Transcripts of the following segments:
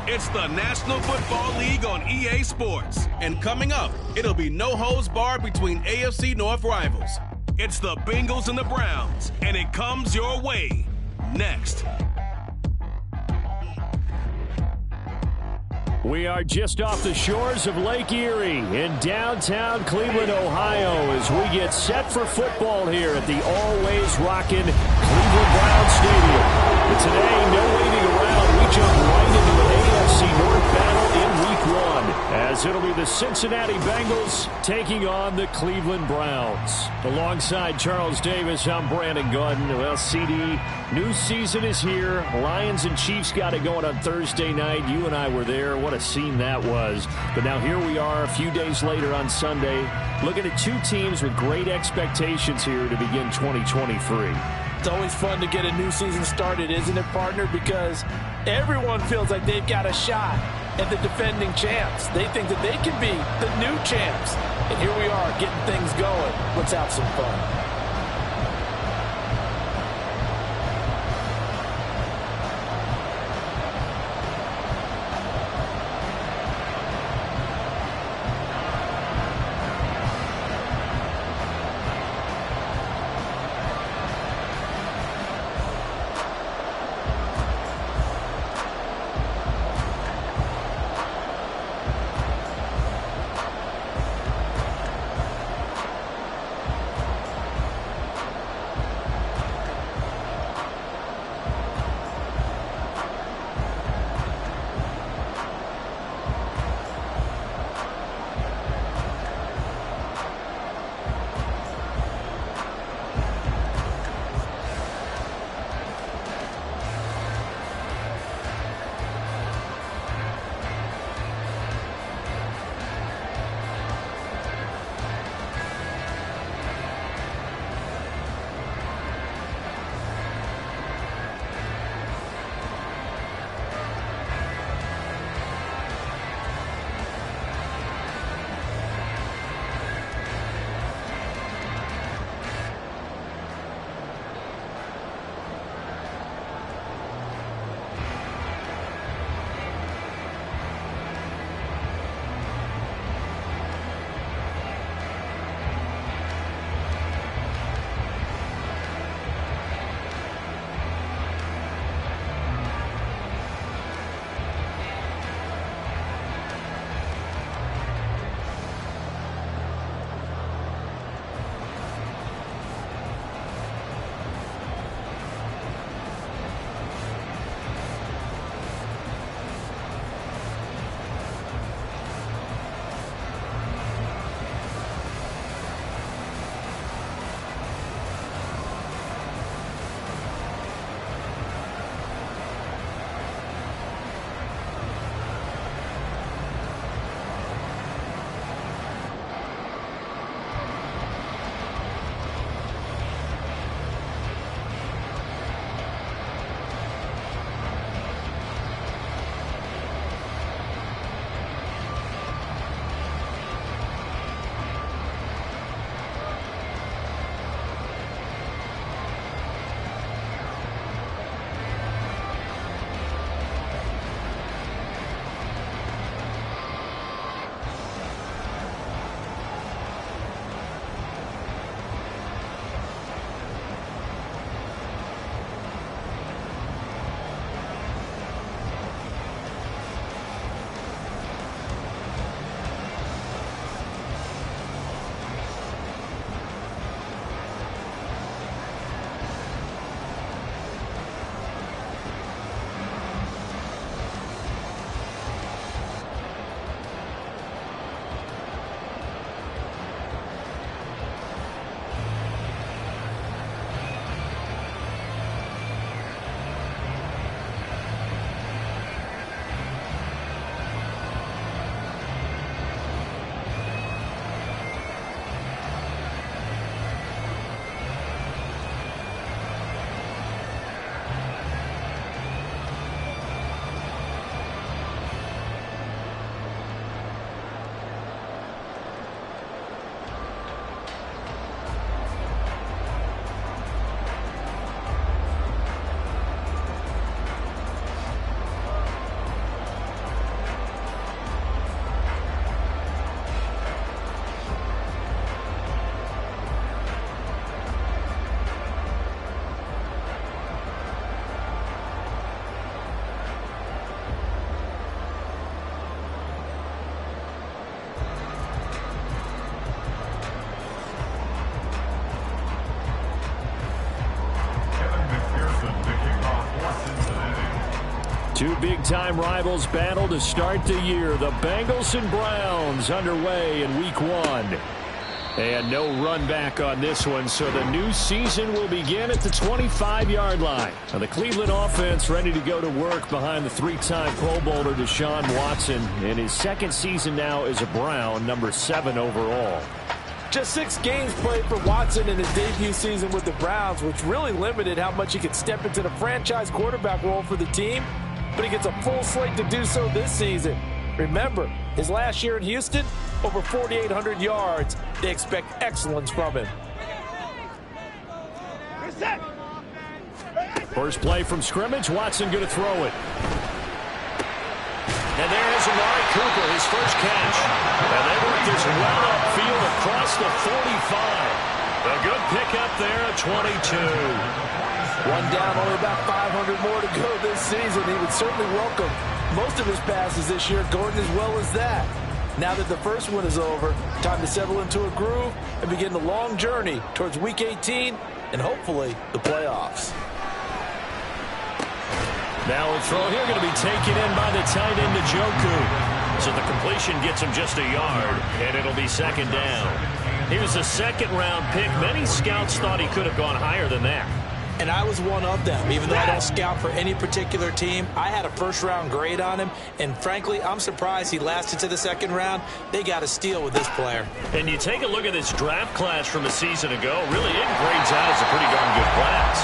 It's the National Football League on EA Sports. And coming up, it'll be no holds barred between AFC North rivals. It's the Bengals and the Browns, and it comes your way next. We are just off the shores of Lake Erie in downtown Cleveland, Ohio, as we get set for football here at the always rockin' Cleveland Browns Stadium. But today, no waiting around. We jump right into an AFC North battle in Week 1, as it'll be the Cincinnati Bengals taking on the Cleveland Browns. Alongside Charles Davis, I'm Brandon Gordon. Well, CD, new season is here. Lions and Chiefs got it going on Thursday night. You and I were there. What a scene that was. But now here we are a few days later on Sunday, looking at two teams with great expectations here to begin 2023. It's always fun to get a new season started, isn't it, partner? Because everyone feels like they've got a shot at the defending champs. They think that they can be the new champs. And here we are getting things going. Let's have some fun. Two big-time rivals battle to start the year. The Bengals and Browns underway in Week 1. And no run back on this one, so the new season will begin at the 25-yard line. Now, the Cleveland offense ready to go to work behind the three-time Pro Bowler Deshaun Watson in his second season now as a Brown, number 7 overall. Just 6 games played for Watson in his debut season with the Browns, which really limited how much he could step into the franchise quarterback role for the team. But he gets a full slate to do so this season. Remember, his last year in Houston, over 4,800 yards. They expect excellence from him. First play from scrimmage, Watson going to throw it. And there is Amari Cooper, his first catch. And they work this well upfield across the 45. A good pickup there at 22. One down, only about 500 more to go this season. He would certainly welcome most of his passes this year going as well as that. Now that the first one is over, time to settle into a groove and begin the long journey towards Week 18 and hopefully the playoffs. Now a throw here going to be taken in by the tight end Njoku. So the completion gets him just a yard, and it'll be second down. He was a second-round pick. Many scouts thought he could have gone higher than that. And I was one of them. Even though I don't scout for any particular team, I had a first-round grade on him. And frankly, I'm surprised he lasted to the second round. They got a steal with this player. And you take a look at this draft class from a season ago, really it grades out as a pretty darn good class.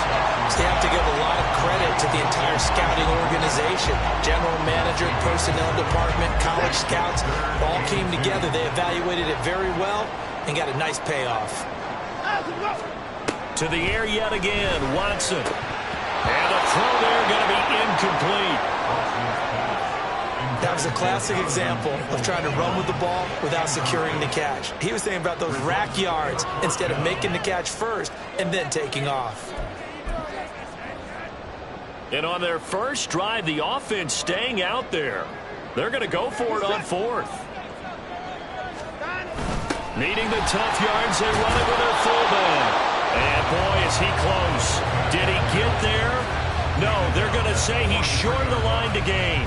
So you have to give a lot of credit to the entire scouting organization. General manager, personnel department, college scouts, all came together. They evaluated it very well and got a nice payoff. To the air yet again, Watson. And a throw there going to be incomplete. That was a classic example of trying to run with the ball without securing the catch. He was thinking about those rack yards instead of making the catch first and then taking off. And on their first drive, the offense staying out there. They're going to go for it on fourth. Needing the tough yards, they run it with their fullback. And boy, is he close. Did he get there? No, they're going to say he's short of the line to gain.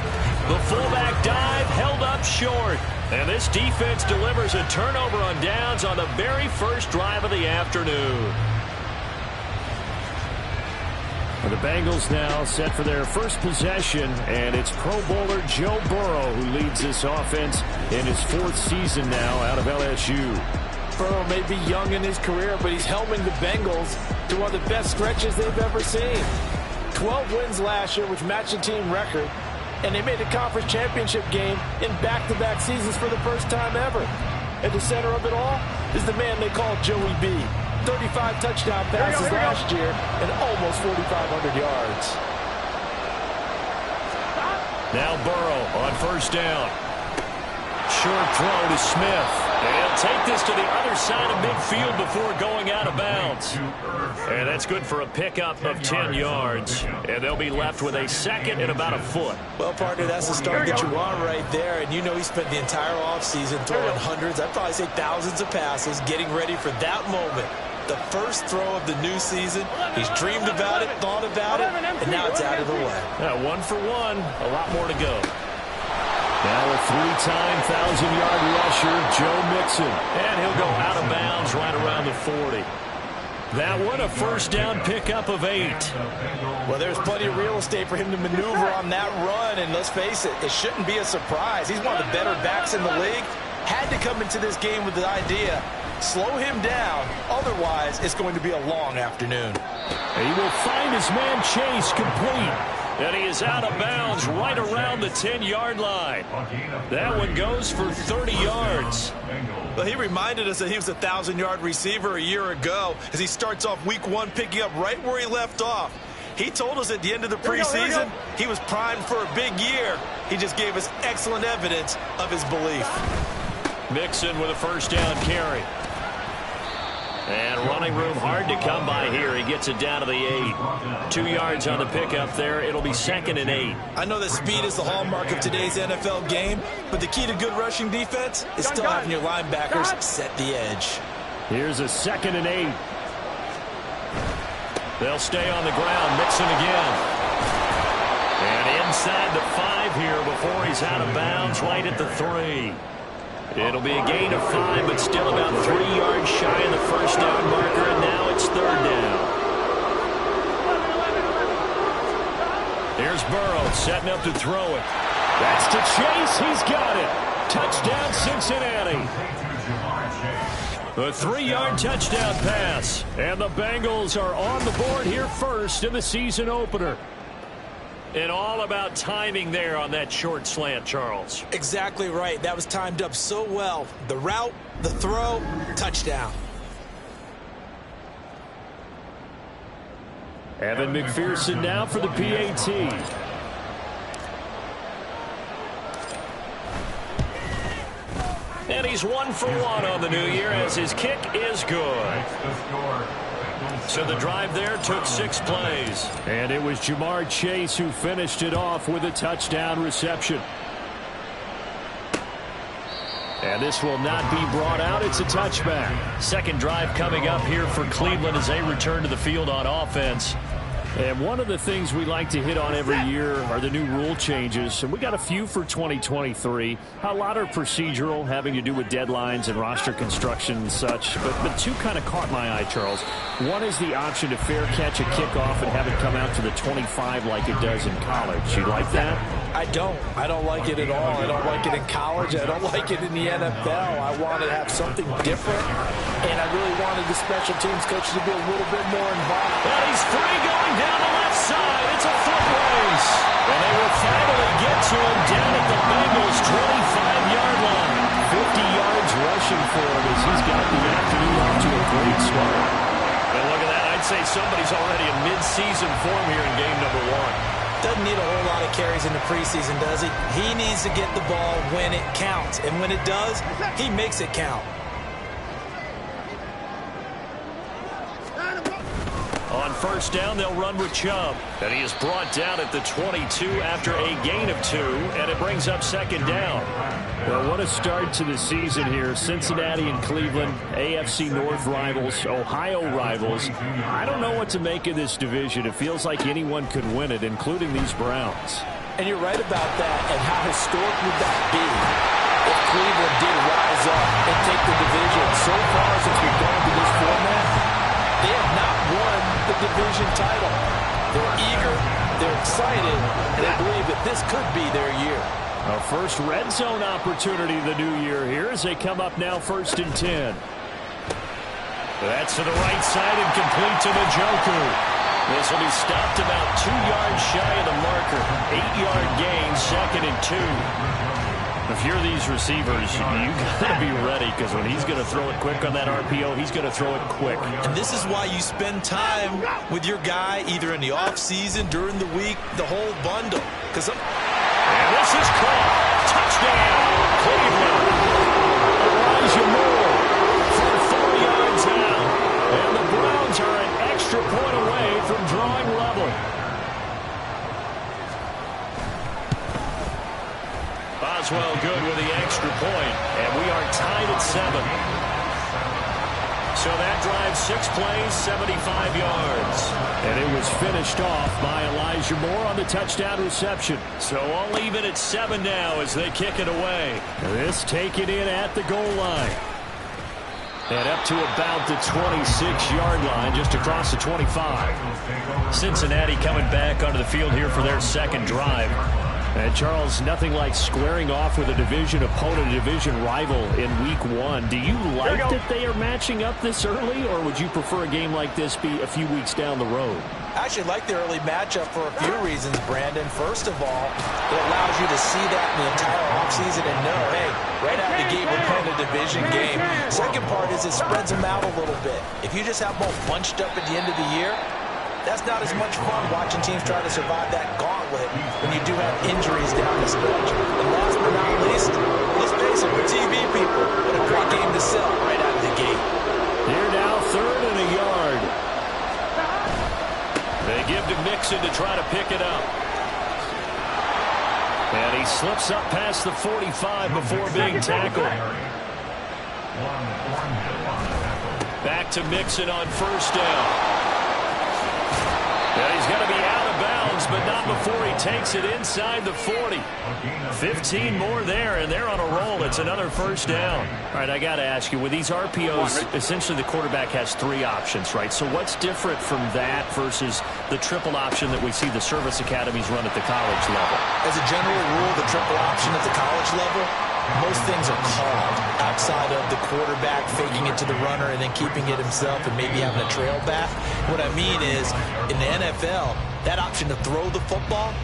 The fullback dive held up short. And this defense delivers a turnover on downs on the very first drive of the afternoon. The Bengals now set for their first possession, and it's Pro Bowler Joe Burrow who leads this offense in his 4th season now out of LSU. Burrow may be young in his career, but he's helming the Bengals to one of the best stretches they've ever seen. 12 wins last year, which matched the team record, and they made the conference championship game in back-to-back seasons for the first time ever. At the center of it all is the man they call Joey B. 35 touchdown passes last year and almost 4,500 yards. Now Burrow on first down. Short throw to Smith. And he'll take this to the other side of midfield before going out of bounds. And that's good for a pickup of 10 yards. And they'll be left with a second and about a foot. Well, partner, that's the start that you want right there. And you know he spent the entire offseason throwing hundreds, I'd probably say thousands of passes, getting ready for that moment. The first throw of the new season. He's dreamed about it, thought about it, and now it's out of the way. Yeah, 1 for 1. A lot more to go. Now a 3-time 1,000-yard rusher, Joe Mixon. And he'll go out of bounds right around the 40. That one a first down pickup of 8. Well, there's plenty of real estate for him to maneuver on that run. And let's face it, it shouldn't be a surprise. He's one of the better backs in the league. Had to come into this game with the idea, slow him down. Otherwise, it's going to be a long afternoon. He will find his man Chase complete. And he is out of bounds right around the 10-yard line. That one goes for 30 yards. Well, he reminded us that he was a 1,000-yard receiver a year ago as he starts off week 1 picking up right where he left off. He told us at the end of the preseason he was primed for a big year. He just gave us excellent evidence of his belief. Mixon with a first down carry. And running room hard to come by here. He gets it down to the 8. 2 yards on the pickup there. It'll be second and 8. I know that speed is the hallmark of today's NFL game, but the key to good rushing defense is still having your linebackers set the edge. Here's a second and 8. They'll stay on the ground. Mixon again. And inside the 5 here before he's out of bounds right at the 3. It'll be a gain of 5, but still about 3 yards shy of the first down marker, and now it's 3rd down. Here's Burrow setting up to throw it. That's to Chase. He's got it. Touchdown, Cincinnati. A 3-yard touchdown pass. And the Bengals are on the board here first in the season opener. And all about timing there on that short slant, Charles. Exactly right. That was timed up so well. The route, the throw, touchdown. Evan McPherson now for the PAT. And he's 1 for 1 on the new year as his kick is good. So the drive there took 6 plays. And it was Jamar Chase who finished it off with a touchdown reception. And this will not be brought out. It's a touchback. Second drive coming up here for Cleveland as they return to the field on offense. And one of the things we like to hit on every year are the new rule changes. And we got a few for 2023. A lot are procedural, having to do with deadlines and roster construction and such. But 2 kind of caught my eye, Charles. One is the option to fair catch a kickoff and have it come out to the 25 like it does in college. You like that? I don't. I don't like it at all. I don't like it in college. I don't like it in the NFL. I want to have something different. And I really wanted the special teams coach to be a little bit more involved. Well, he's free going down the left side. It's a foot race. And they will finally get to him down at the Bengals' 25-yard line. 50 yards rushing for him as he's got the afternoon off to a great start. And look at that. I'd say somebody's already in mid-season form here in game number 1. Doesn't need a whole lot of carries in the preseason, does he? He needs to get the ball when it counts. And when it does, he makes it count. On first down, they'll run with Chubb. And he is brought down at the 22 after a gain of 2, and it brings up second down. Well, what a start to the season here. Cincinnati and Cleveland, AFC North rivals, Ohio rivals. I don't know what to make of this division. It feels like anyone could win it, including these Browns. And you're right about that. And how historic would that be if Cleveland did rise up and take the division? So far, since we've gone to this format, they have not won the division title. They're eager, they're excited, and they believe that this could be their year. Our first red zone opportunity of the new year here as they come up now 1st and 10. That's to the right side and complete to Njoku. This will be stopped about 2 yards shy of the marker. 8-yard gain, 2nd and 2. If you're these receivers, you got to be ready because when he's going to throw it quick on that RPO, he's going to throw it quick. And this is why you spend time with your guy either in the offseason, during the week, the whole bundle. And this is caught. Touchdown, Cleveland. Elijah Moore for 4 yards out. And the Browns are an extra point away from drawing level. Boswell good with the extra point, and we are tied at 7. So that drive 6 plays, 75 yards. And it was finished off by Elijah Moore on the touchdown reception. So all even at 7 now as they kick it away. This taken in at the goal line. And up to about the 26-yard line, just across the 25. Cincinnati coming back onto the field here for their second drive. And Charles, nothing like squaring off with a division opponent, a division rival in week 1. Do you like that they are matching up this early, or would you prefer a game like this be a few weeks down the road? I actually like the early matchup for a few reasons, Brandon. First of all, it allows you to see that in the entire offseason and know, hey, right out the gate, we're playing a division game. Second part is it spreads them out a little bit. If you just have both bunched up at the end of the year, that's not as much fun watching teams try to survive that gauntlet when you do have injuries down the stretch. And last but not least, let's face it, we're TV people. What a great game to sell right out of the gate. Here now, 3rd and a yard. They give to Mixon to try to pick it up. And he slips up past the 45 before being tackled. Back to Mixon on first down. And he's going to be out of bounds, but not before he takes it inside the 40. 15 more there, and they're on a roll. It's another first down. All right, I got to ask you, with these RPOs, essentially the quarterback has 3 options, right? So what's different from that versus the triple option that we see the service academies run at the college level? As a general rule, the triple option at the college level, most things are called outside of the quarterback faking it to the runner and then keeping it himself and maybe having a trail back. What I mean is, in the NFL, that option to throw the football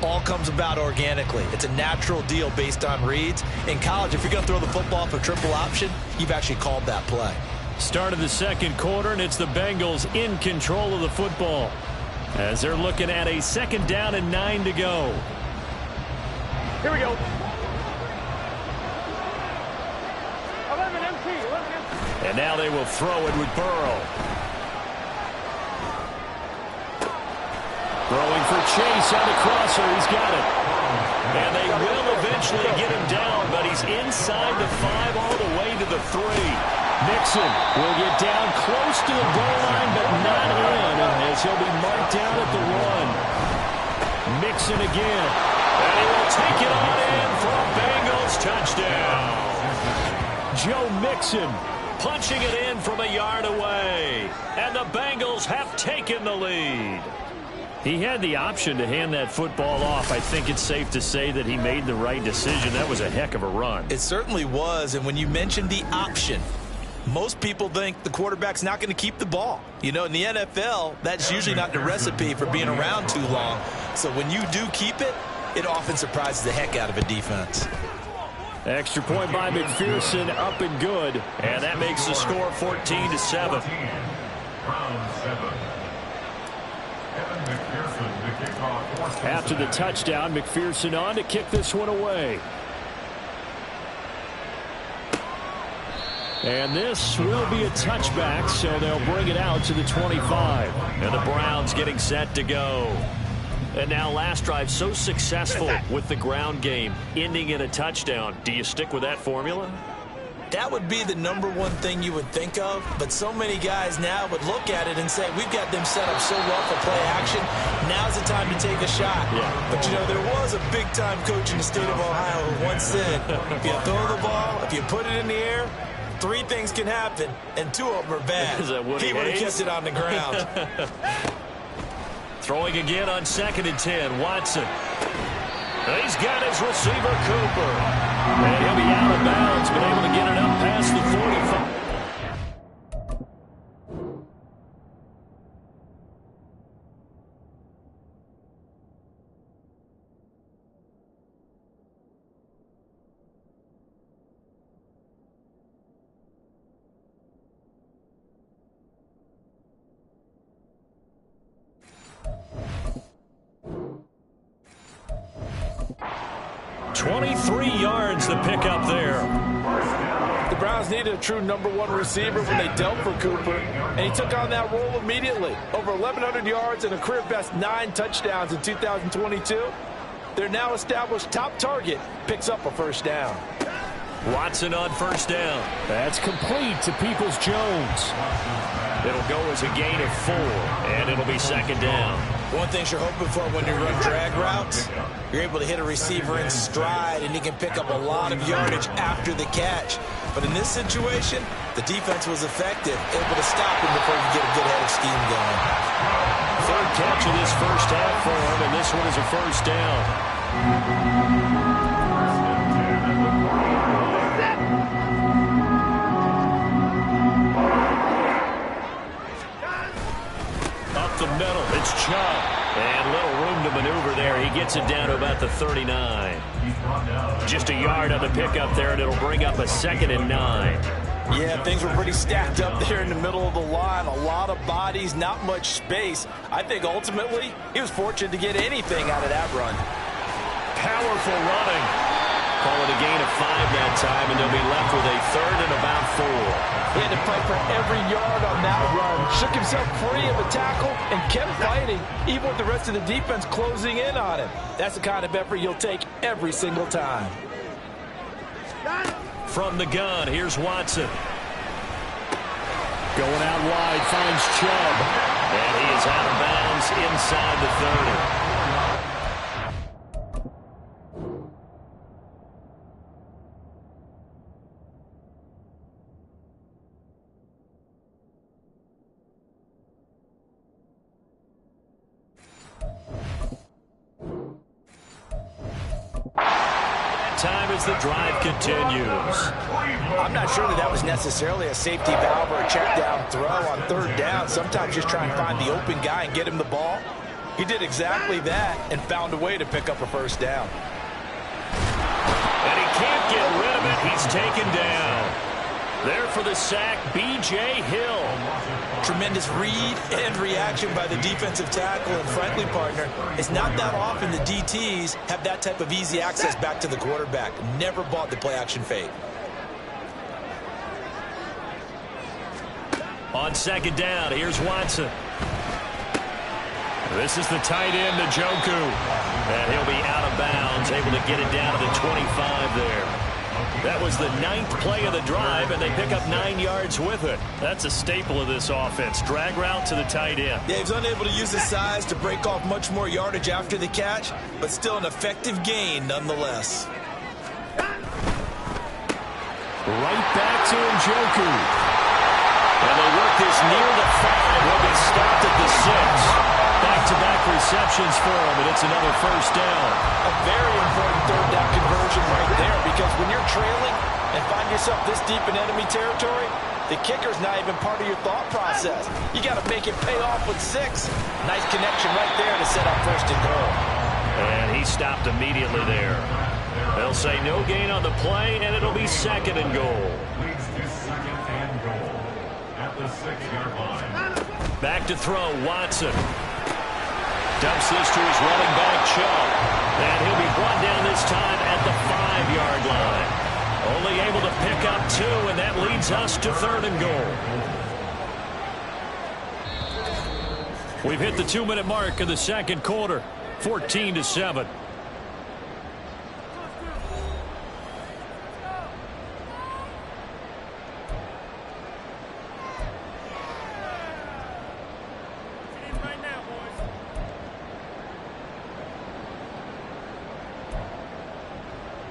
all comes about organically. It's a natural deal based on reads. In college, if you're going to throw the football for triple option, you've actually called that play. Start of the second quarter, and it's the Bengals in control of the football as they're looking at a 2nd down and 9 to go. Here we go. And now they will throw it with Burrow. Throwing for Chase on the crosser. He's got it. And they will eventually get him down, but he's inside the 5 all the way to the 3. Mixon will get down close to the goal line, but not in, as he'll be marked down at the 1. Mixon again. And he will take it on in for a Bengals touchdown. Joe Mixon punching it in from a yard away. And the Bengals have taken the lead. He had the option to hand that football off. I think it's safe to say that he made the right decision. That was a heck of a run. It certainly was. And when you mentioned the option, most people think the quarterback's not going to keep the ball. You know, in the NFL, that's usually not the recipe for being around too long. So when you do keep it, it often surprises the heck out of a defense. Extra point by McPherson, up and good. And that makes the score 14-7. After the touchdown, McPherson on to kick this one away. And this will be a touchback, so they'll bring it out to the 25. And the Browns getting set to go. And now last drive so successful with the ground game, ending in a touchdown. Do you stick with that formula? That would be the #1 thing you would think of, but so many guys now would look at it and say, we've got them set up so well for play action, now's the time to take a shot. Yeah. But, you know, there was a big-time coach in the state of Ohio who once said, if you throw the ball, if you put it in the air, 3 things can happen, and 2 of them are bad. He would have kept it on the ground. Throwing again on 2nd and 10, Watson. He's got his receiver, Cooper. And he'll be out of bounds, but able to get it up past the 45. The pickup there. The Browns needed a true #1 receiver when they dealt for Cooper, and he took on that role immediately. Over 1,100 yards and a career-best 9 touchdowns in 2022. Their now established top target picks up a first down. Watson on first down. That's complete to Peoples-Jones. It'll go as a gain of 4, and it'll be 2nd down. One thing you're hoping for when you run drag routes, you're able to hit a receiver in stride, and he can pick up a lot of yardage after the catch. But in this situation, the defense was effective, able to stop him before you get a good head of steam going. 3rd catch of this first half for him, and this one is a first down. The middle, it's Chubb, and little room to maneuver there. He gets it down to about the 39. Just a yard on the pickup there, and it'll bring up a 2nd and 9. Yeah, things were pretty stacked up there in the middle of the line. A lot of bodies, not much space. I think ultimately he was fortunate to get anything out of that run. Powerful running. Call it a gain of 5 that time, and they'll be left with a 3rd and about 4. He had to fight for every yard on that run. Shook himself free of a tackle and kept fighting, even with the rest of the defense closing in on him. That's the kind of effort you'll take every single time. From the gun, here's Watson. Going out wide, finds Chubb. And he is out of bounds inside the 30. time as the drive continues. I'm not sure that was necessarily a safety valve or a check down throw on third down. Sometimes just try and find the open guy and get him the ball. He did exactly that and found a way to pick up a first down. And he can't get rid of it. He's taken down. There for the sack, B.J. Hill. Tremendous read and reaction by the defensive tackle. And frankly, partner, it's not that often the DTs have that type of easy access back to the quarterback. Never bought the play-action fake. On second down, here's Watson. This is the tight end, Njoku. And he'll be out of bounds, able to get it down to the 25 there. That was the 9th play of the drive, and they pick up 9 yards with it. That's a staple of this offense. Drag route to the tight end. Yeah, he's unable to use his size to break off much more yardage after the catch, but still an effective gain nonetheless. Right back to Njoku. And they work this near the 5. Will be stopped at the 6. Back-to-back receptions for him, and it's another first down. A very important third down conversion right there, because when you're trailing and find yourself this deep in enemy territory, the kicker's not even part of your thought process. You got to make it pay off with 6. Nice connection right there to set up first and goal. And he stopped immediately there. They'll say no gain on the play, and it'll be second and goal. Back to throw, Watson. Dumps this to his running back, Chubb. And he'll be brought down this time at the 5-yard line. Only able to pick up 2, and that leads us to third and goal. We've hit the 2-minute mark of the second quarter, 14-7.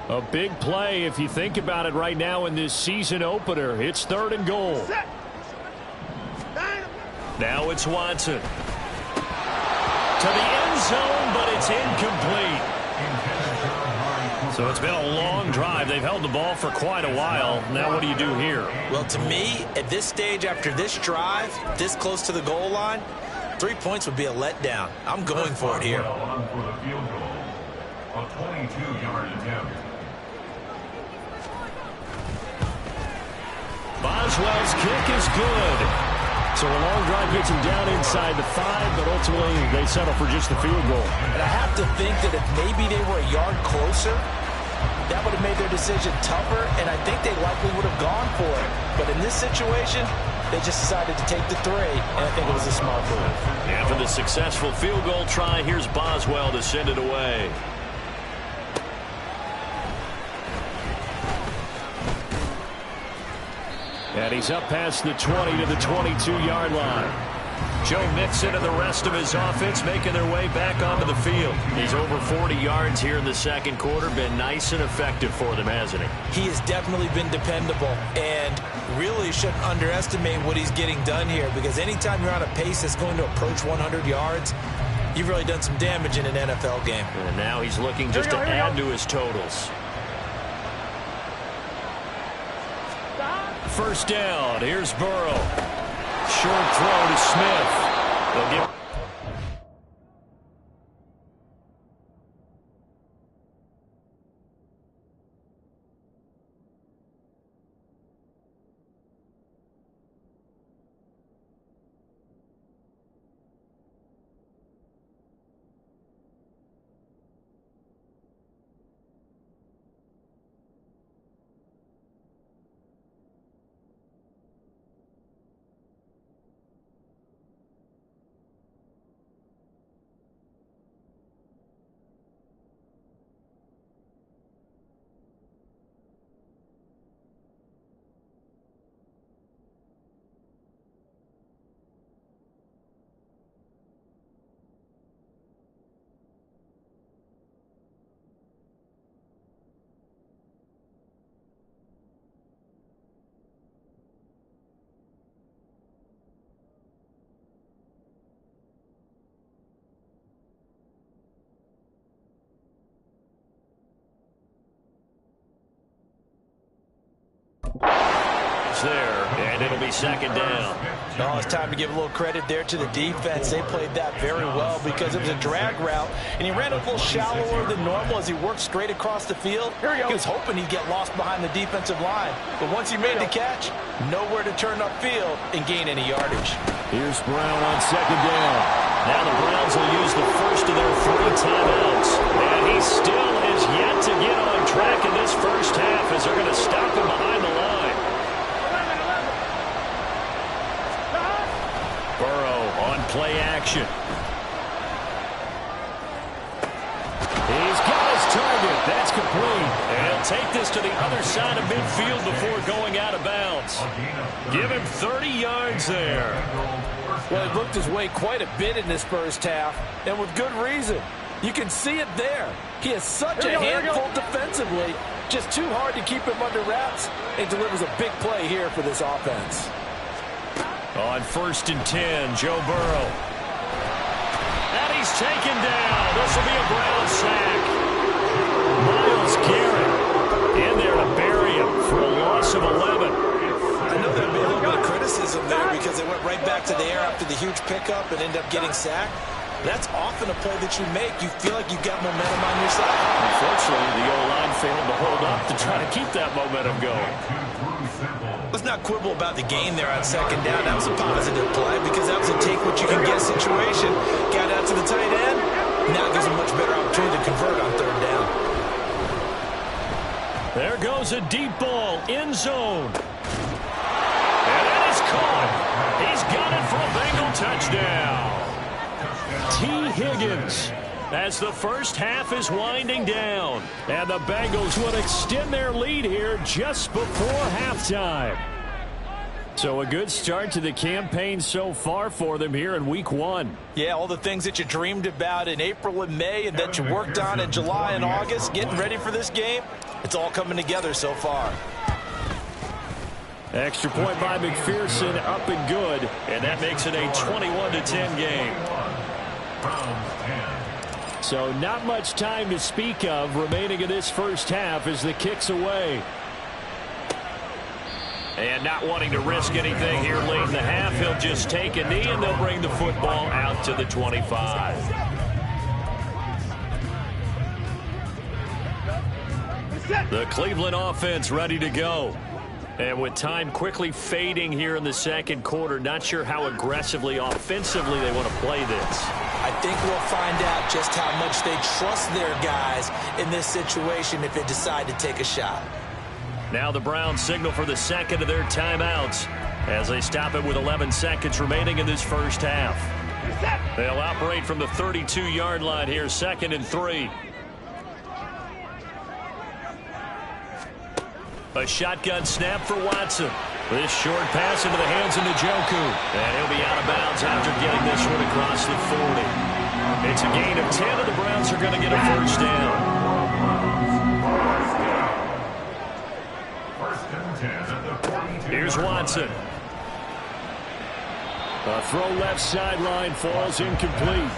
A big play if you think about it right now in this season opener. It's third and goal. Now it's Watson. To the end zone, but it's incomplete. So it's been a long drive. They've held the ball for quite a while. Now what do you do here? Well, to me, at this stage after this drive, this close to the goal line, 3 points would be a letdown. I'm going for it here. A 22-yard attempt. Boswell's kick is good. So a long drive gets him down inside the 5, but ultimately they settle for just the field goal. And I have to think that if maybe they were a yard closer, that would have made their decision tougher, and I think they likely would have gone for it. But in this situation, they just decided to take the 3, and I think it was a smart move. After the successful field goal try, here's Boswell to send it away. And he's up past the 20 to the 22-yard line. Joe Mixon and the rest of his offense making their way back onto the field. He's over 40 yards here in the second quarter. Been nice and effective for them, hasn't he? He has definitely been dependable, and really shouldn't underestimate what he's getting done here, because anytime you're on a pace that's going to approach 100 yards, you've really done some damage in an NFL game. And now he's looking just to add to his totals. First down. Here's Burrow. Short throw to Smith. They'll give. yards there, and it'll be second down. No, it's time to give a little credit there to the defense. They played that very well because it was a drag route, and he ran a little shallower than normal as he worked straight across the field. He was hoping he'd get lost behind the defensive line, but once he made the catch, nowhere to turn upfield and gain any yardage. Here's Brown on second down. Now the Browns will use the first of their 3 timeouts, and he still is yet to get on track in this first half as they're going to stop him behind the line. Burrow on play action. He's got his target. That's complete. And he'll take this to the other side of midfield before going out of bounds. Give him 30 yards there. Well, he looked his way quite a bit in this first half, and with good reason. You can see it there. He has such a handful defensively. Just too hard to keep him under wraps. He delivers a big play here for this offense. On 1st and 10, Joe Burrow. And he's taken down. This will be a Brown sack. Myles Garrett in there to bury him for a loss of 11. I know there'll be a little bit of criticism there because they went right back to the air after the huge pickup and ended up getting sacked. That's often a play that you make. You feel like you've got momentum on your side. Unfortunately, the O-line failed to hold up to try to keep that momentum going. Let's not quibble about the gain there on second down. That was a positive play because that was a take-what-you-can-get situation. Got out to the tight end. Now gives a much better opportunity to convert on third down. There goes a deep ball, end zone. And it is caught. He's got it for a Bengal touchdown. T. Higgins, as the first half is winding down. And the Bengals would extend their lead here just before halftime. So a good start to the campaign so far for them here in week 1. Yeah, all the things that you dreamed about in April and May and that you worked on in July and August, getting ready for this game, it's all coming together so far. Extra point by McPherson, up and good. And that makes it a 21-10 game. So not much time to speak of remaining in this first half as the kick's away. And not wanting to risk anything here late in the half, he'll just take a knee and they'll bring the football out to the 25. The Cleveland offense ready to go. And with time quickly fading here in the second quarter, not sure how aggressively, offensively they want to play this. I think we'll find out just how much they trust their guys in this situation if they decide to take a shot. Now the Browns signal for the second of their timeouts as they stop it with 11 seconds remaining in this first half. They'll operate from the 32-yard line here, 2nd and 3. A shotgun snap for Watson. This short pass into the hands of Njoku. And he'll be out of bounds after getting this one across the 40. It's a gain of 10, and the Browns are going to get a first down. Here's Watson. A throw left sideline falls incomplete.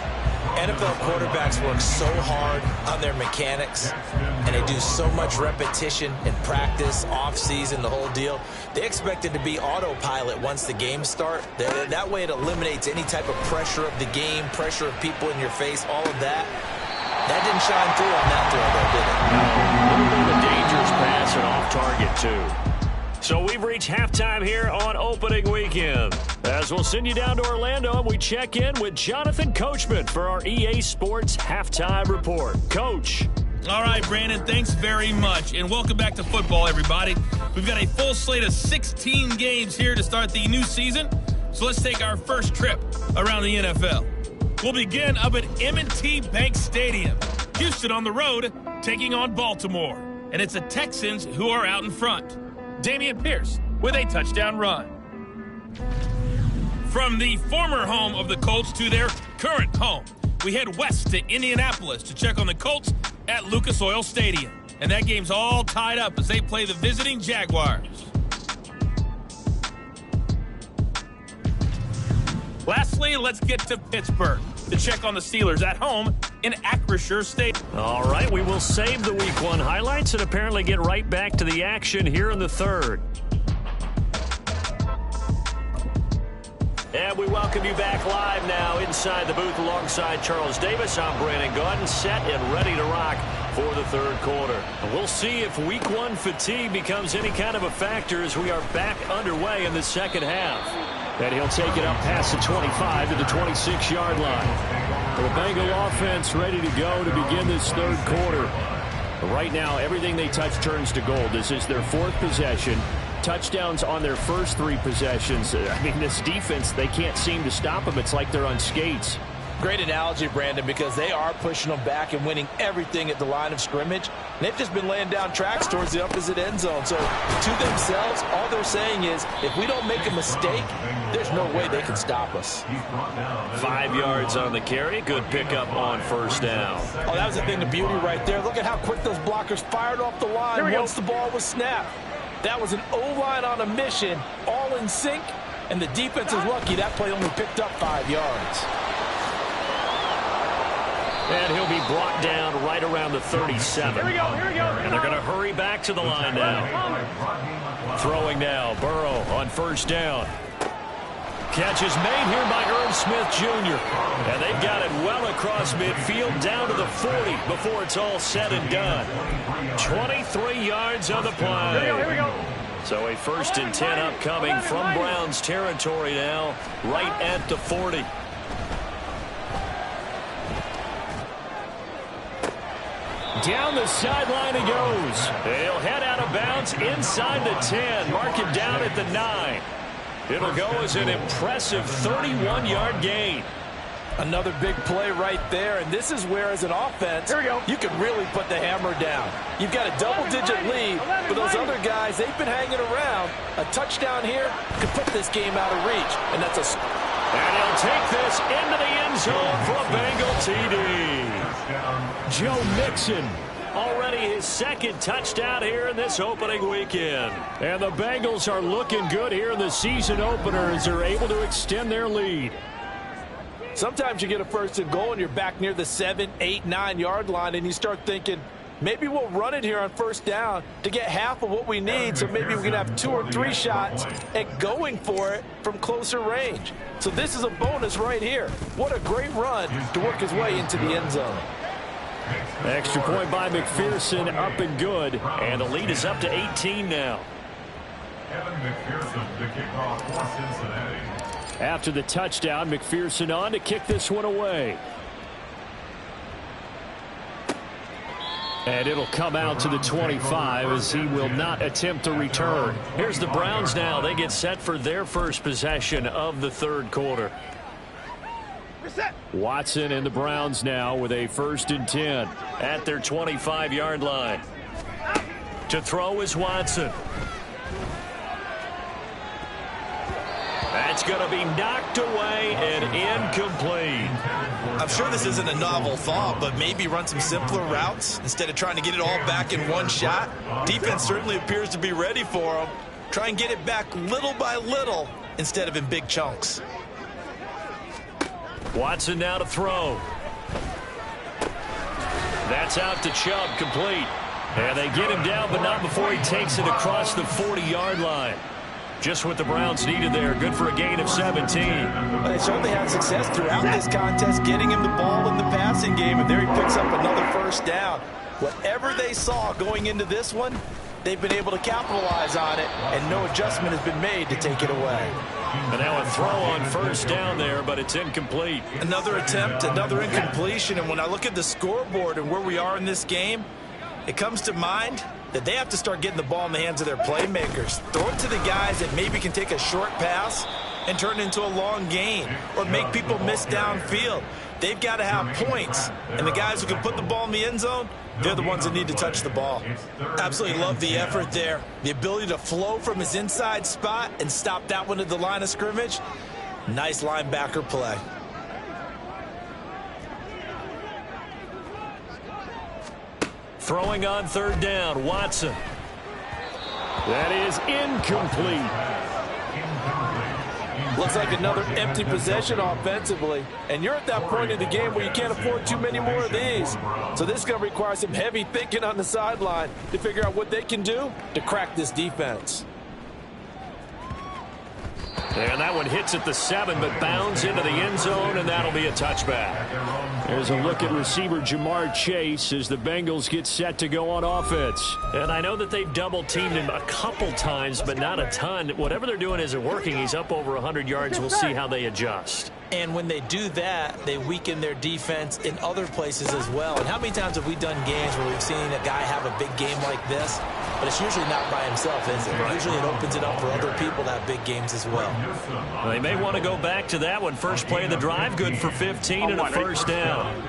NFL quarterbacks work so hard on their mechanics, and they do so much repetition in practice, off-season, the whole deal. They expect it to be autopilot once the games start. That way it eliminates any type of pressure of the game, pressure of people in your face, all of that. That didn't shine through on that throw, though, did it? A little bit of a dangerous pass and off target, too. So we've reached halftime here on opening weekend. As we'll send you down to Orlando and we check in with Jonathan Coachman for our EA Sports Halftime Report. Coach. All right, Brandon, thanks very much. And welcome back to football, everybody. We've got a full slate of 16 games here to start the new season. So let's take our first trip around the NFL. We'll begin up at M&T Bank Stadium. Houston on the road, taking on Baltimore. And it's the Texans who are out in front. Dameon Pierce with a touchdown run. From the former home of the Colts to their current home, we head west to Indianapolis to check on the Colts at Lucas Oil Stadium. And that game's all tied up as they play the visiting Jaguars. Lastly, let's get to Pittsburgh to check on the Steelers at home in Acrisure Stadium. All right, we will save the Week 1 highlights and apparently get right back to the action here in the third. And we welcome you back live now inside the booth alongside Charles Davis. I'm Brandon Gaudin, set and ready to rock for the third quarter. And we'll see if week one fatigue becomes any kind of a factor as we are back underway in the second half. And he'll take it up past the 25 to the 26-yard line. The Bengal offense ready to go to begin this third quarter. But right now, everything they touch turns to gold. This is their fourth possession. Touchdowns on their first three possessions. I mean, this defense, they can't seem to stop them. It's like they're on skates. Great analogy, Brandon, because they are pushing them back and winning everything at the line of scrimmage. And they've just been laying down tracks towards the opposite end zone. So to themselves, all they're saying is, if we don't make a mistake, there's no way they can stop us. 5 yards on the carry. Good pickup on first down. Oh, that was a thing of beauty right there. Look at how quick those blockers fired off the line once the ball was snapped. That was an O-line on a mission, all in sync, and the defense is lucky that play only picked up 5 yards. And he'll be brought down right around the 37. Here we go. And they're going to hurry back to the line now. Throwing now, Burrow on first down. Catch is made here by Irv Smith Jr. And they've got it well across midfield down to the 40 before it's all said and done. 23 yards on the play. Here we go. So a 1st and 10 upcoming from Browns territory now, right at the 40. Down the sideline he goes. He'll head out of bounds inside the 10. Mark him down at the 9. It'll go as an impressive 31-yard gain. Another big play right there, and this is where, as an offense, you can really put the hammer down. You've got a double-digit lead, but those other guys, they've been hanging around. A touchdown here could put this game out of reach, and that's a... And he'll take this into the end zone for a Bengal TD. Joe Mixon, already his second touchdown here in this opening weekend. And the Bengals are looking good here in the season opener as they're able to extend their lead. Sometimes you get a 1st and goal and you're back near the 7, 8, 9-yard line, and you start thinking, maybe we'll run it here on first down to get half of what we need, so maybe we can have 2 or 3 shots at going for it from closer range. So this is a bonus right here. What a great run to work his way into the end zone. Extra point by McPherson, up and good. And the lead is up to 18 now. Evan McPherson, the kickoff for Cincinnati. After the touchdown, McPherson on to kick this one away. And it'll come out to the 25 as he will not attempt to return. Here's the Browns now. They get set for their first possession of the third quarter. Watson and the Browns now with a 1st and 10 at their 25-yard line. To throw is Watson. That's going to be knocked away and incomplete. I'm sure this isn't a novel thought, but maybe run some simpler routes instead of trying to get it all back in one shot. Defense certainly appears to be ready for them. Try and get it back little by little instead of in big chunks. Watson now to throw. That's out to Chubb, complete. And they get him down, but not before he takes it across the 40-yard line. Just what the Browns needed there. Good for a gain of 17. Well, they certainly had success throughout this contest, getting him the ball in the passing game, and there he picks up another 1st down. Whatever they saw going into this one, they've been able to capitalize on it, and no adjustment has been made to take it away. And now a throw on 1st down there, but it's incomplete. Another attempt, another incompletion, and when I look at the scoreboard and where we are in this game, it comes to mind that they have to start getting the ball in the hands of their playmakers. Throw it to the guys that maybe can take a short pass and turn it into a long gain or make people miss downfield. They've got to have points, and the guys who can put the ball in the end zone, they're the ones that need to touch the ball. Absolutely love the effort there. The ability to flow from his inside spot and stop that one at the line of scrimmage. Nice linebacker play. Throwing on 3rd down, Watson. That is incomplete. Looks like another empty possession offensively. And you're at that point in the game where you can't afford too many more of these. So this is going to require some heavy thinking on the sideline to figure out what they can do to crack this defense. And that one hits at the 7, but bounds into the end zone, and that'll be a touchback. There's a look at receiver Jamar Chase as the Bengals get set to go on offense. And I know that they've double-teamed him a couple times, but not a ton. Whatever they're doing isn't working. He's up over 100 yards. We'll see how they adjust. And when they do that, they weaken their defense in other places as well. And how many times have we done games where we've seen a guy have a big game like this? But it's usually not by himself, is it? Usually it opens it up for other people to have big games as well. They may want to go back to that one. First play of the drive, good for 15 and a first down.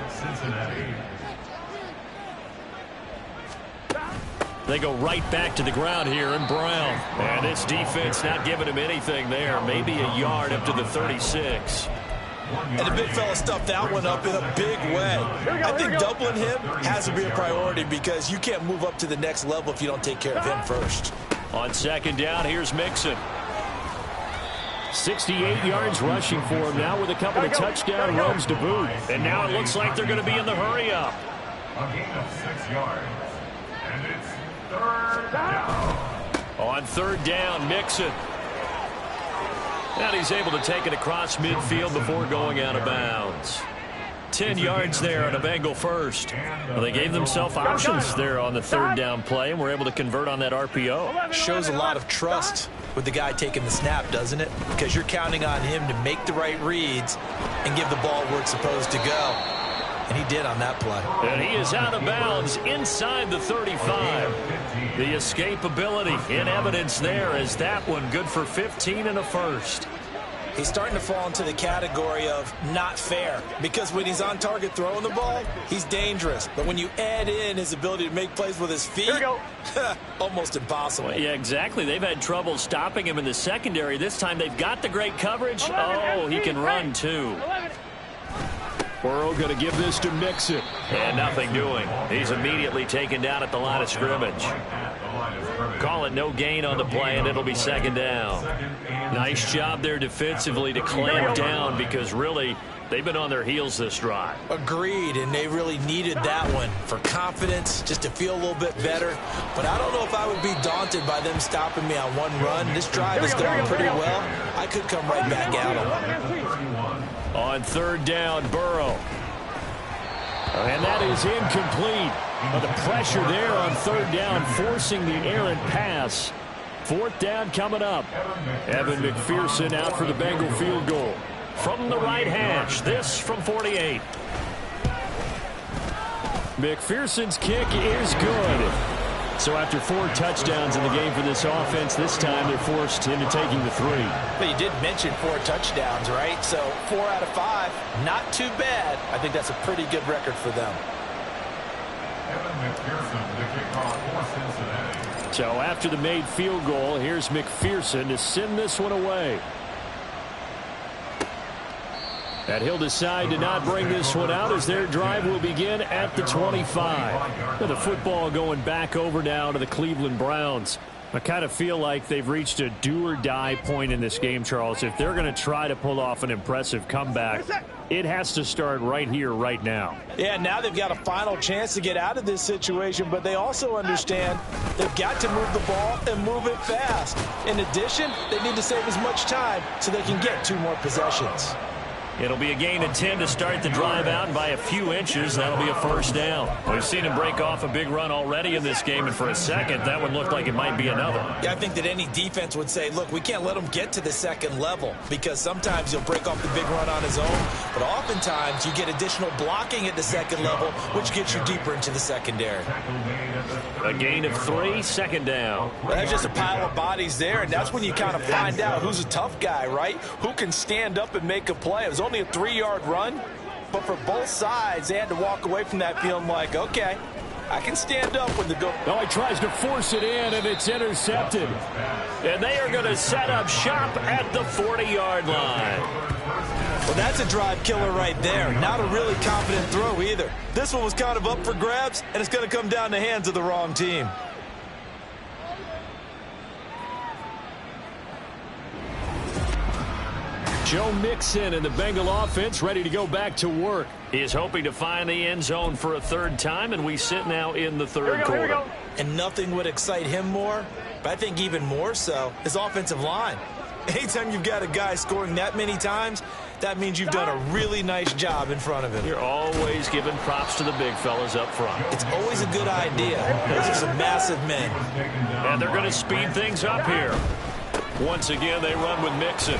They go right back to the ground here in Brown. And this defense not giving him anything there. Maybe a yard up to the 36. And the big fella stuffed that one up in a big way. I think doubling him has to be a priority because you can't move up to the next level if you don't take care of him first. On second down, here's Mixon. 68 yards rushing for him now with a couple of touchdown runs to boot. And now it looks like they're going to be in the hurry-up. A gain of 6 yards. And it's third down. On third down, Mixon. And he's able to take it across midfield before going out of bounds. 10 yards there on a Bengal first. Well, they gave themselves options there on the third down play and were able to convert on that RPO. Shows a lot of trust with the guy taking the snap, doesn't it? Because you're counting on him to make the right reads and give the ball where it's supposed to go. And he did on that play. And he is out of bounds inside the 35. The escapability in evidence there as that one good for 15 and a first. He's starting to fall into the category of not fair because when he's on target throwing the ball, he's dangerous. But when you add in his ability to make plays with his feet, almost impossible. Well, yeah, exactly. They've had trouble stopping him in the secondary. This time they've got the great coverage. Oh, he can run too. Burrow going to give this to Mixon. And nothing doing. He's immediately taken down at the line of scrimmage. Call it no gain on the play, and it'll be second down. Nice job there defensively to clamp down because really they've been on their heels this drive. Agreed, and they really needed that one for confidence, just to feel a little bit better. But I don't know if I would be daunted by them stopping me on one run. This drive is going pretty well. I could come right back at them. On third down, Burrow. And that is incomplete. But the pressure there on third down, forcing the errant pass. Fourth down coming up. Evan McPherson out for the Bengal field goal. From the right hash, this from 48. McPherson's kick is good. So after 4 touchdowns in the game for this offense, this time they're forced into taking the 3. But you did mention 4 touchdowns, right? So 4 out of 5, not too bad. I think that's a pretty good record for them. Evan McPherson, the kickoff for Cincinnati. So after the made field goal, here's McPherson to send this one away. And he'll decide to not bring this one out as their drive will begin at the 25. With the football going back over now to the Cleveland Browns. I kind of feel like they've reached a do-or-die point in this game, Charles. If they're going to try to pull off an impressive comeback, it has to start right here, right now. Yeah, now they've got a final chance to get out of this situation, but they also understand they've got to move the ball and move it fast. In addition, they need to save as much time so they can get 2 more possessions. It'll be a gain of 10 to start the drive out, and by a few inches, that'll be a first down. We've seen him break off a big run already in this game, and for a second, that one looked like it might be another. Yeah, I think that any defense would say, look, we can't let him get to the second level because sometimes he'll break off the big run on his own, but oftentimes you get additional blocking at the second level, which gets you deeper into the secondary. A gain of 3, second down. Well, that's just a pile of bodies there, and that's when you kind of find out who's a tough guy, right? Who can stand up and make a play. It was only a 3-yard run, but for both sides, they had to walk away from that feeling like, okay, I can stand up when the go. Oh, he tries to force it in, and it's intercepted. And they are going to set up shop at the 40-yard line. Well, that's a drive killer right there. Not a really confident throw either. This one was kind of up for grabs, and it's going to come down the hands of the wrong team. Joe Mixon and the Bengal offense ready to go back to work. He is hoping to find the end zone for a 3rd time, and we sit now in the 3rd quarter. And nothing would excite him more, but I think even more so, his offensive line. Anytime you've got a guy scoring that many times, that means you've done a really nice job in front of him. You're always giving props to the big fellas up front. It's always a good idea. Those are some massive men. And they're going to speed things up here. Once again, they run with Mixon.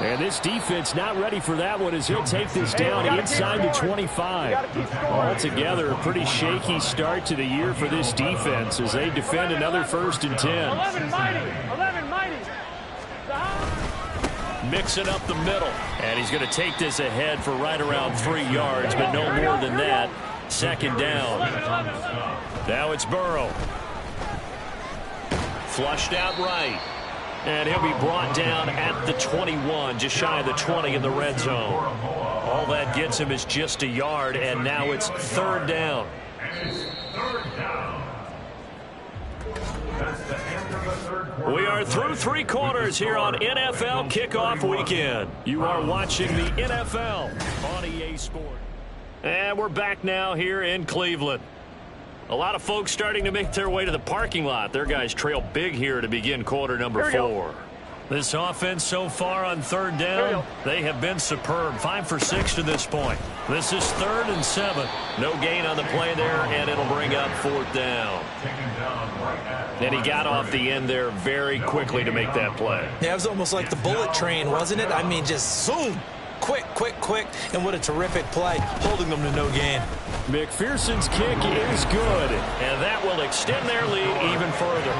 And this defense not ready for that one as he'll take this down inside the 25. Altogether, a pretty shaky start to the year for this defense as they defend another 1st and 10. 11 mighty. Mixing up the middle. And he's going to take this ahead for right around 3 yards, but no more than that. 2nd down. Now it's Burrow. Flushed out right. And he'll be brought down at the 21, just shy of the 20 in the red zone. All that gets him is just a yard, and now it's 3rd down. We are through 3 quarters here on NFL Kickoff Weekend. You are watching the NFL on EA Sports. And we're back now here in Cleveland. A lot of folks starting to make their way to the parking lot. Their guys trail big here to begin quarter number 4. This offense so far on 3rd down, they have been superb. 5 for 6 to this point. This is 3rd and 7. No gain on the play there, and it'll bring up 4th down. And he got off the end there very quickly to make that play. Yeah, it was almost like the bullet train, wasn't it? I mean, just zoom. Quick, and what a terrific play, holding them to no gain. McPherson's kick is good, and that will extend their lead even further.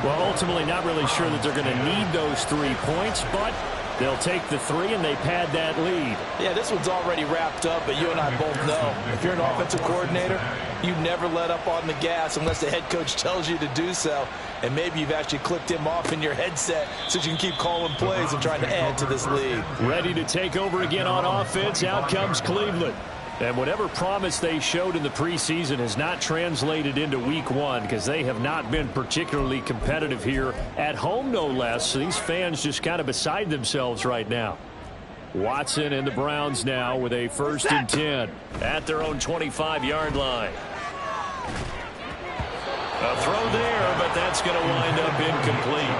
Well, ultimately not really sure that they're going to need those 3 points, but they'll take the 3 and they pad that lead. Yeah, this one's already wrapped up, but you and I both know if you're an offensive coordinator, you never let up on the gas unless the head coach tells you to do so. And maybe you've actually clicked him off in your headset so you can keep calling plays and trying to add to this lead. Ready to take over again on offense. Out comes Cleveland. And whatever promise they showed in the preseason has not translated into week 1 because they have not been particularly competitive here at home, no less. So these fans just kind of beside themselves right now. Watson and the Browns now with a 1st and 10 at their own 25-yard line. A throw there, but that's going to wind up incomplete.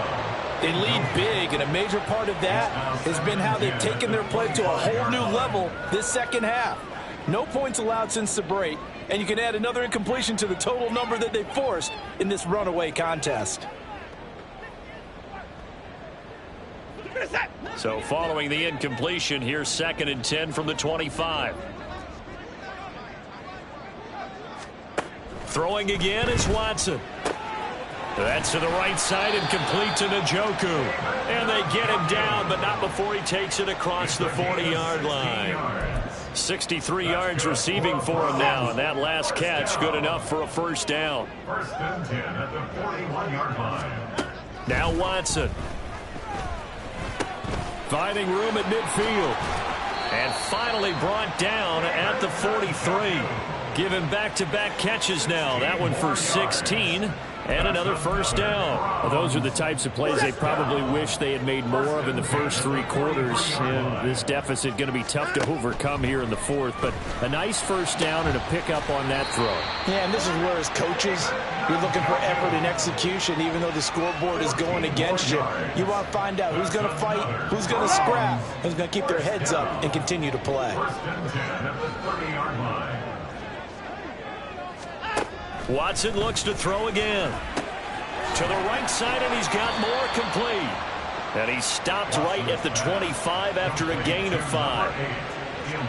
They lead big, and a major part of that has been how they've taken their play to a whole new level this 2nd half. No points allowed since the break, and you can add another incompletion to the total number that they forced in this runaway contest. So following the incompletion, here's 2nd and 10 from the 25. Throwing again is Watson. That's to the right side and complete to Njoku. And they get him down, but not before he takes it across the 40-yard line. 63 yards receiving for him now, and that last catch good enough for a 1st down. 1st and 10 at the 41-yard line. Now Watson. Finding room at midfield. And finally brought down at the 43. Given back-to-back catches now. That one for 16. And another 1st down. Well, those are the types of plays they probably wish they had made more of in the first 3 quarters. And this deficit going to be tough to overcome here in the 4th. But a nice 1st down and a pickup on that throw. Yeah, and this is where as coaches, you're looking for effort and execution, even though the scoreboard is going against you. You want to find out who's going to fight, who's going to scrap, who's going to keep their heads up and continue to play. 1st and 10 at the 30-yard line. Watson looks to throw again. To the right side, and he's got more complete. And he stopped right at the 25 after a gain of 5.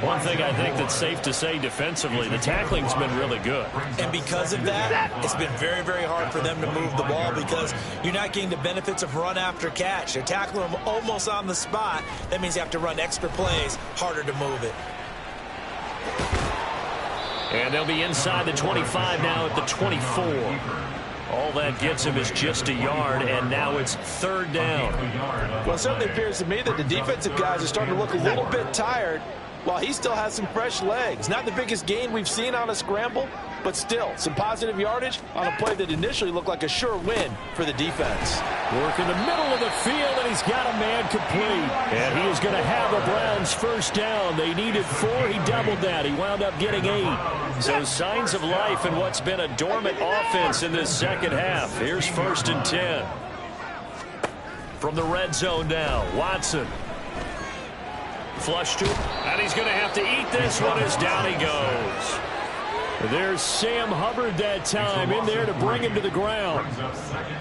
One thing I think that's safe to say defensively, the tackling's been really good. And because of that, it's been very, very hard for them to move the ball because you're not getting the benefits of run after catch. They're tackling them almost on the spot. That means you have to run extra plays, harder to move it. And they'll be inside the 25 now at the 24. All that gets him is just a yard, and now it's 3rd down. Well, it certainly appears to me that the defensive guys are starting to look a little bit tired while he still has some fresh legs. Not the biggest gain we've seen on a scramble, but still some positive yardage on a play that initially looked like a sure win for the defense. Work in the middle of the field, and he's got a man complete. And he is going to have the Browns 1st down. They needed 4. He doubled that. He wound up getting 8. So signs of life in what's been a dormant offense in this 2nd half. Here's 1st and 10. From the red zone now, Watson. Flush to, and he's going to have to eat this one as down he goes. There's Sam Hubbard that time in there to bring him to the ground.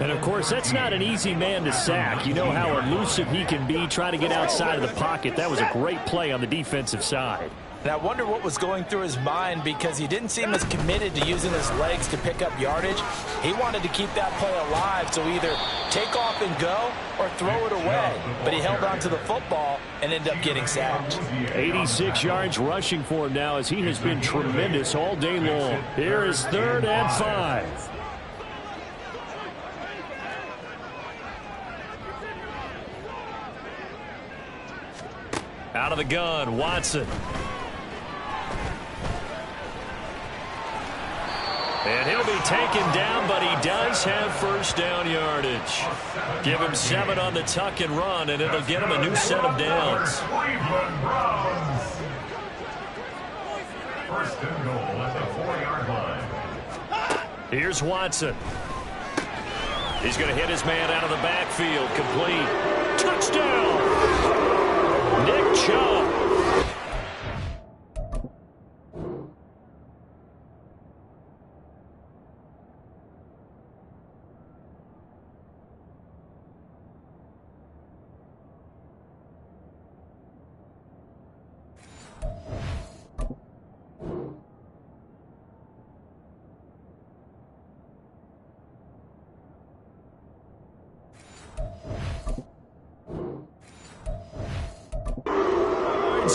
And, of course, that's not an easy man to sack. You know how elusive he can be trying to get outside of the pocket. That was a great play on the defensive side. And I wonder what was going through his mind, because he didn't seem as committed to using his legs to pick up yardage. He wanted to keep that play alive, so either take off and go or throw it away. But he held on to the football and ended up getting sacked. 86 yards rushing for him now, as he has been tremendous all day long. Here is 3rd and 5. Out of the gun, Watson. And he'll be taken down, but he does have first down yardage. Give him 7 on the tuck and run, and it'll get him a new set of downs. Cleveland Browns. First and goal at the 4-yard line. Here's Watson. He's going to hit his man out of the backfield. Complete. Touchdown! Nick Chubb.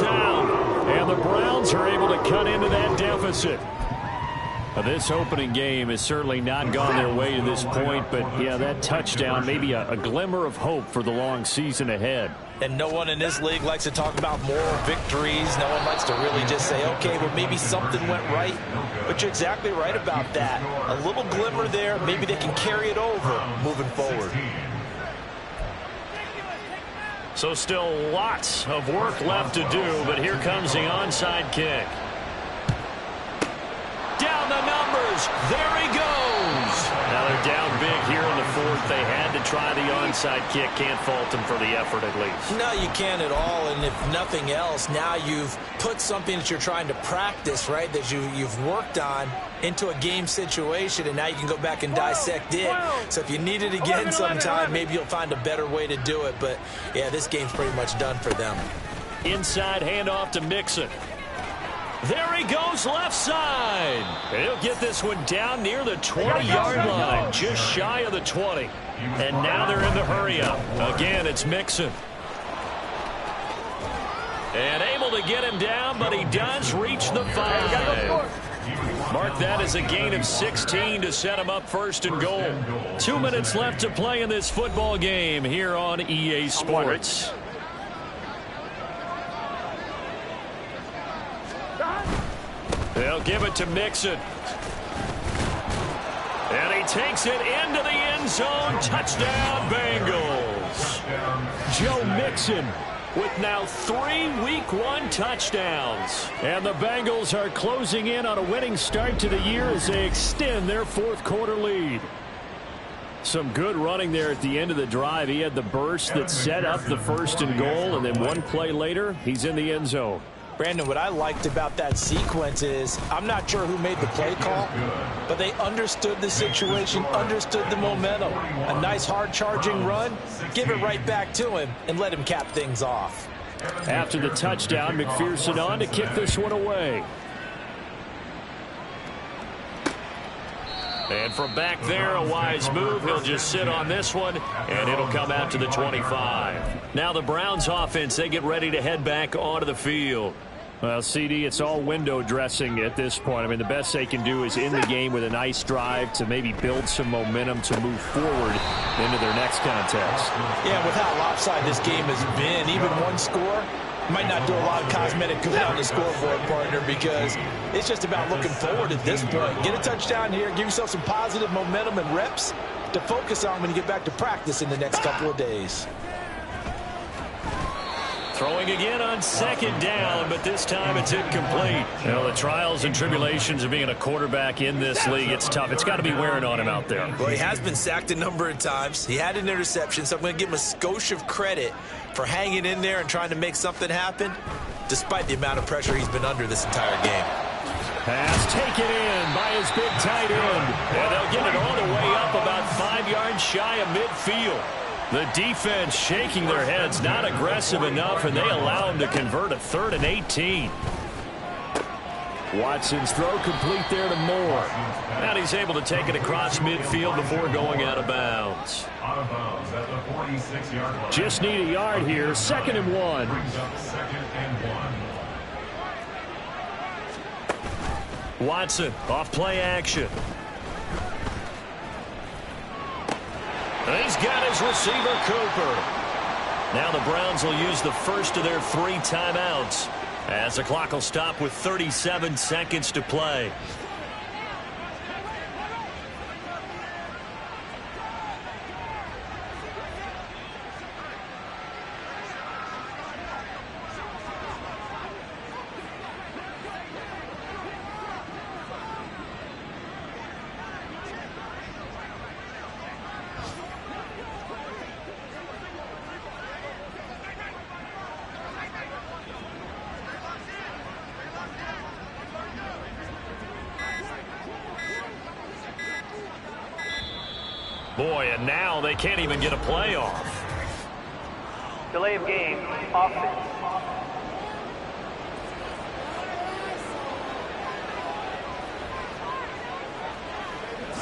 Down, and the Browns are able to cut into that deficit. This opening game has certainly not gone their way to this point, but yeah, that touchdown, maybe a glimmer of hope for the long season ahead. And no one in this league likes to talk about moral victories. No one likes to really just say, okay, well, maybe something went right. But you're exactly right about that. A little glimmer there, maybe they can carry it over moving forward. So still lots of work left to do, but here comes the onside kick. Down the numbers. There he goes. Now they're down big here in the 4th. They had to try the onside kick. Can't fault them for the effort at least. No, you can't at all. And if nothing else, now you've put something that you're trying to practice, right, that you've worked on into a game situation, and now you can go back and dissect it. So if you need it again sometime, maybe you'll find a better way to do it. But, yeah, this game's pretty much done for them. Inside handoff to Mixon. There he goes, left side. He'll get this one down near the 20-yard line, just shy of the 20. And now they're in the hurry-up. Again, it's Mixon. And able to get him down, but he does reach the 5. Mark that as a gain of 16 to set him up 1st and goal. 2 minutes left to play in this football game here on EA Sports. They'll give it to Mixon. And he takes it into the end zone. Touchdown, Bengals. Joe Mixon with now 3 Week 1 touchdowns. And the Bengals are closing in on a winning start to the year as they extend their 4th quarter lead. Some good running there at the end of the drive. He had the burst that set up the 1st and goal, and then one play later, he's in the end zone. Brandon, what I liked about that sequence is I'm not sure who made the play call, but they understood the situation, understood the momentum. A nice hard-charging run, give it right back to him, and let him cap things off. After the touchdown, McPherson on to kick this one away. And from back there, a wise move. He'll just sit on this one, and it'll come out to the 25. Now the Browns offense, they get ready to head back onto the field. Well, CD, it's all window dressing at this point. I mean, the best they can do is end the game with a nice drive to maybe build some momentum to move forward into their next contest. Yeah, with how lopsided this game has been, even one score might not do a lot of cosmetic good on the scoreboard, partner, because it's just about looking forward at this point. Get a touchdown here, give yourself some positive momentum and reps to focus on when you get back to practice in the next couple of days. Throwing again on second down, but this time it's incomplete. You know, the trials and tribulations of being a quarterback in this league, it's tough. It's got to be wearing on him out there. Well, he has been sacked a number of times. He had an interception, so I'm going to give him a skosh of credit for hanging in there and trying to make something happen, despite the amount of pressure he's been under this entire game. Pass taken in by his big tight end. And they'll get it all the way up about 5 yards shy of midfield. The defense shaking their heads, not aggressive enough, and they allow him to convert a 3rd and 18. Watson's throw complete there to Moore. And he's able to take it across midfield before going out of bounds. Out of bounds at the 46-yard line. Just need a yard here, 2nd and 1. Brings up 2nd and 1. Watson off play action. And he's got his receiver, Cooper. Now the Browns will use the first of their 3 timeouts as the clock will stop with 37 seconds to play. Boy, and now they can't even get a play off. Delay of game, offense.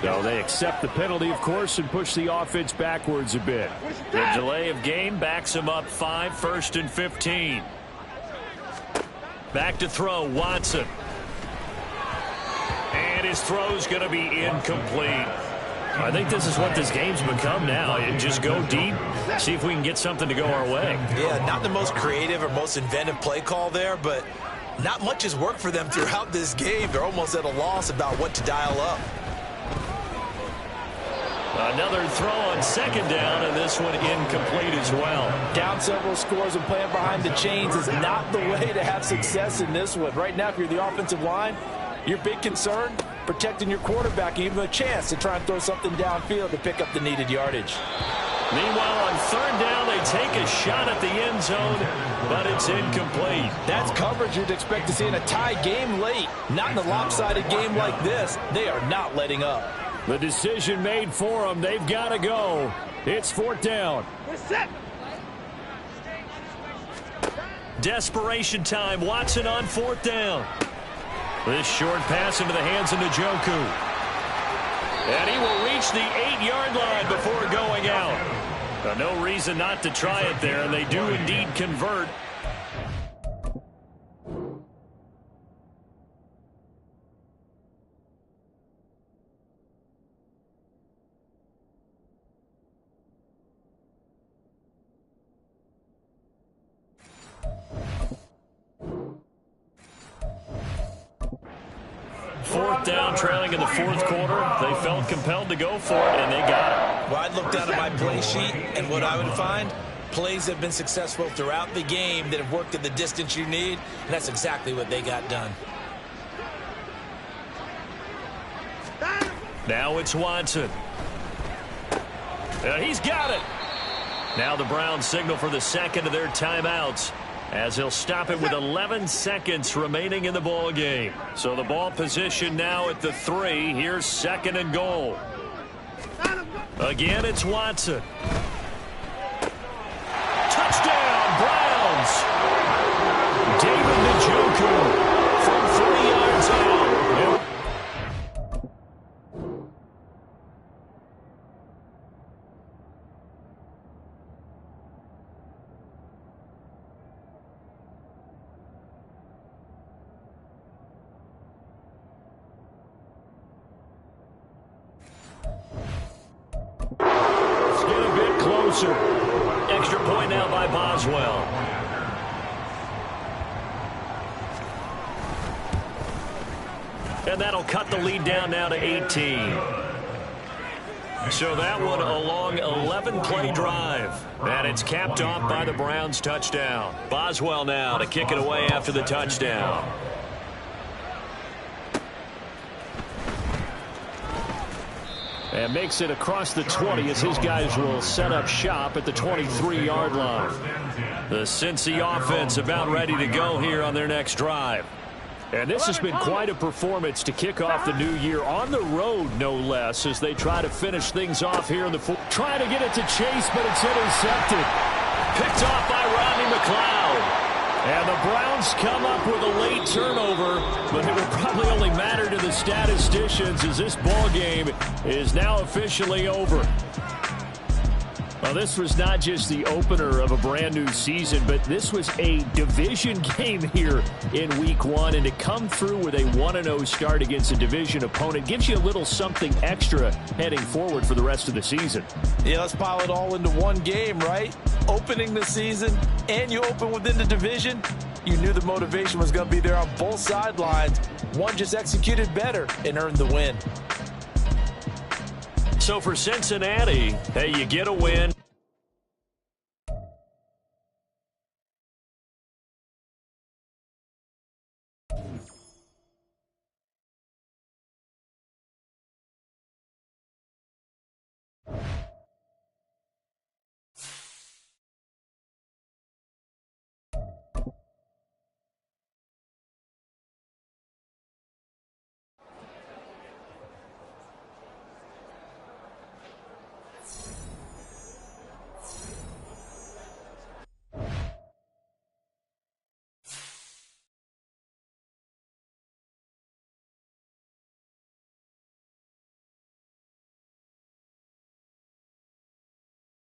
So they accept the penalty, of course, and push the offense backwards a bit. The delay of game backs them up 5, 1st and 15. Back to throw, Watson. And his throw's going to be incomplete. I think this is what this game's become now. You just go deep, see if we can get something to go our way. Yeah, not the most creative or most inventive play call there, but not much has worked for them throughout this game. They're almost at a loss about what to dial up. Another throw on 2nd down, and this one incomplete as well. Down several scores and playing behind the chains is not the way to have success in this one. Right now, if you're the offensive line, your big concern, protecting your quarterback and give him a chance to try and throw something downfield to pick up the needed yardage. Meanwhile, on 3rd down, they take a shot at the end zone, but it's incomplete. That's coverage you'd expect to see in a tie game late. Not in a lopsided game like this. They are not letting up. The decision made for them. They've got to go. It's 4th down. Desperation time. Watson on 4th down. This short pass into the hands of Njoku. And he will reach the 8-yard line before going out. No reason not to try it there, and they do indeed convert. Down, trailing in the 4th quarter. They felt compelled to go for it, and they got it. Well, I'd look down at my play sheet, and what I would find, plays have been successful throughout the game that have worked at the distance you need, and that's exactly what they got done. Now it's Watson. He's got it. Now the Browns signal for the 2nd of their timeouts, as he'll stop it with 11 seconds remaining in the ball game. So the ball position now at the 3. Here's 2nd and goal. Again, it's Watson. Touchdown, Browns! David Njoku from 30 yards out. Extra point now by Boswell. And that'll cut the lead down now to 18. So that one a long 11-play drive. And it's capped off by the Browns touchdown. Boswell now to kick it away after the touchdown. And makes it across the 20 as his guys will set up shop at the 23-yard line. The Cincy offense about ready to go here on their next drive. And this has been quite a performance to kick off the new year on the road, no less, as they try to finish things off here in the fourth. Trying to get it to Chase, but it's intercepted. Picked off by Rodney McLeod. And the Browns come up with a late turnover, but it will probably only matter to the statisticians as this ball game is now officially over. Well, this was not just the opener of a brand new season, but this was a division game here in week 1. And to come through with a 1-0 start against a division opponent gives you a little something extra heading forward for the rest of the season. Yeah, let's pile it all into one game, right? Opening the season, and you open within the division. You knew the motivation was going to be there on both sidelines. One just executed better and earned the win. So for Cincinnati, hey, you get a win.